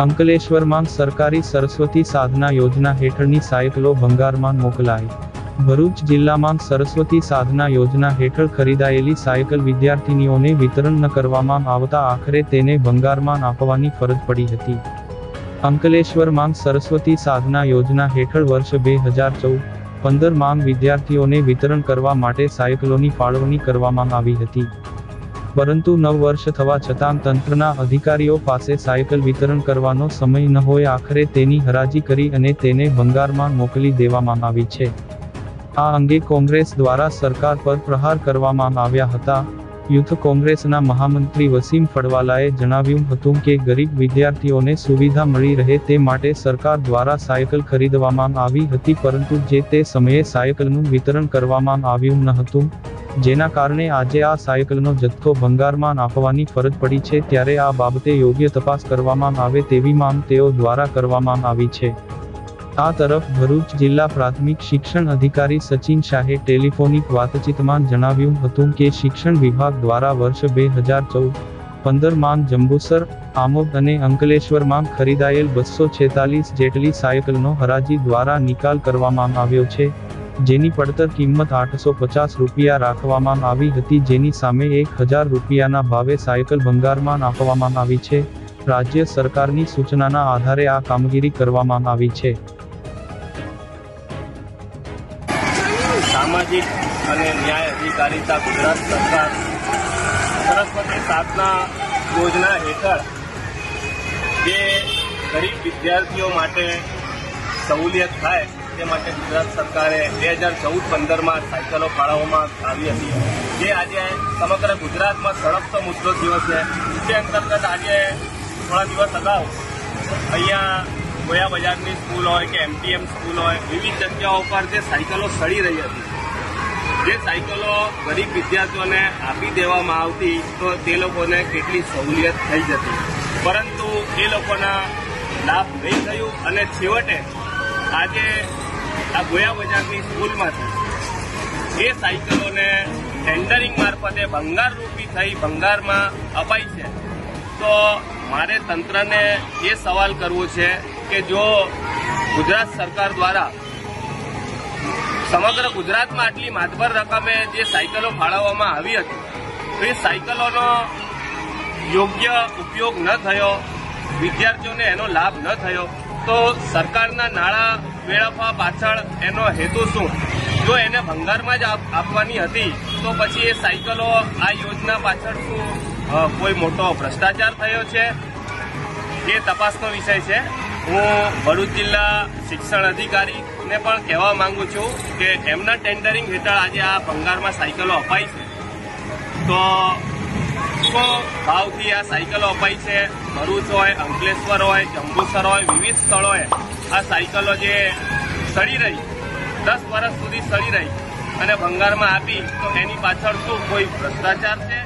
અંકલેશ્વરમાં સરકારી સરસ્વતી સાધના યોજના હેઠળની સાયકલો ભંગારમાં મોકલાઈ। ભરૂચ જિલ્લામાં સરસ્વતી સાધના યોજના હેઠળ ખરીદાયેલી સાયકલ વિદ્યાર્થીનીઓને વિતરણ ન કરવામાં આવતા આખરે તેને ભંગારમાં આપવાની ફરજ પડી હતી। અંકલેશ્વરમાં સરસ્વતી સાધના યોજના હેઠળ વર્ષ 2014-15 માં વિદ્યાર્થીઓને વિતરણ કરવા માટે સાયકલોની ફાળવણી કરવામાં આવી હતી, પરંતુ 9 વર્ષ થવા છતાં તંત્રના અધિકારીઓ પાસે સાયકલ વિતરણ કરવાનો સમય ન હોય આખરે તેની હરાજી કરી અને તેને ભંગારમાં મોકલી દેવામાં આવી છે। આ અંગે કોંગ્રેસ દ્વારા સરકાર પર પ્રહાર કરવામાં આવ્યા હતા। યુથ કોંગ્રેસના મહામંત્રી વસીમ ફળવાલાએ જણાવ્યું હતું કે ગરીબ વિદ્યાર્થીઓને સુવિધા મળી રહે તે માટે સરકાર દ્વારા સાયકલ ખરીદવામાં આવી હતી, પરંતુ જે તે સમયે સાયકલનું વિતરણ કરવામાં આવ્યું ન હતું, જેના કારણે આજે આ સાયકલનો જથ્થો ભંગારમાં આપવાની ફરજ પડી છે। ત્યારે આ બાબતે યોગ્ય તપાસ કરવામાં આવે તેવી માંગ તેઓ દ્વારા કરવામાં આવી છે। આ તરફ ભરૂચ જિલ્લા પ્રાથમિક શિક્ષણ અધિકારી સચિન શાહે ટેલિફોનિક વાતચીતમાં જણાવ્યું હતું કે શિક્ષણ વિભાગ દ્વારા વર્ષ 2014-15 માં જંબુસર, આમોદ અને અંકલેશ્વરમાં ખરીદાયેલ 246 જેટલી સાયકલનો હરાજી દ્વારા નિકાલ કરવામાં આવ્યો છે, જેની પડતર કિંમત 850 રૂપિયા રાખવામાં આવી હતી, જેની સામે 1000 રૂપિયાના ભાવે સાયકલ ભંગારમાં આપવામાં આવી છે। રાજ્ય સરકારની સૂચનાના આધારે આ કામગીરી કરવામાં આવી છે। સામાજિક અને ન્યાય અધિકારીતા ગુજરાત સરકાર સરસ્વતી સાધના યોજના હેઠળ જે ગરીબ વિદ્યાર્થીઓ માટે સહુલિયત થાય તે માટે ગુજરાત સરકારે 2014-15 માં સાયકલો ફાળવવામાં આવી હતી, જે આજે સમગ્ર ગુજરાતમાં સળગતો મુદ્દો થયો છે। તે અંતર્ગત આજે થોડા દિવસ અગાઉ અહીંયા ગોયા બજારની સ્કૂલ હોય કે MTM સ્કૂલ હોય, વિવિધ જગ્યાઓ પર જે સાયકલો સડી રહી હતી, જે સાયકલો ગરીબ વિદ્યાર્થીઓને આપી દેવામાં આવતી તો તે લોકોને કેટલી સહુલિયત થઈ જતી, પરંતુ એ લોકોના લાભ નહીં થયું અને છેવટે આજે આ ગોયા બજારની સ્કૂલમાંથી એ સાયકલોને ટેન્ડરિંગ મારફતે ભંગારરૂપી થઈ ભંગારમાં અપાઈ છે। તો મારે તંત્રને એ સવાલ કરવો છે કે જો ગુજરાત સરકાર દ્વારા સમગ્ર ગુજરાતમાં આટલી માતબર રકમે જે સાયકલો ફાળવવામાં આવી હતી, તો એ સાયકલોનો યોગ્ય ઉપયોગ ન થયો, વિદ્યાર્થીઓને એનો લાભ ન થયો, તો સરકારના નાણાં વેડફવા પાછળ એનો હેતુ શું? જો એને ભંગારમાં જ આપવાની હતી તો પછી એ સાયકલો આ યોજના પાછળ શું કોઈ મોટો ભ્રષ્ટાચાર થયો છે? એ તપાસનો વિષય છે। હું ભરૂચ જિલ્લા શિક્ષણ અધિકારીને પણ કહેવા માંગુ છું કે એમના ટેન્ડરિંગ હેઠળ આજે આ ભંગારમાં સાયકલો અપાઈ છે, તો શું ભાવથી આ સાયકલો અપાઈ છે? ભરૂચ હોય, અંકલેશ્વર હોય, જંબુસર હોય, વિવિધ સ્થળોએ આ સાયકલો જે સડી રહી, 10 વર્ષ સુધી સડી રહી અને ભંગારમાં આપી, તો એની પાછળ શું કોઈ ભ્રષ્ટાચાર છે?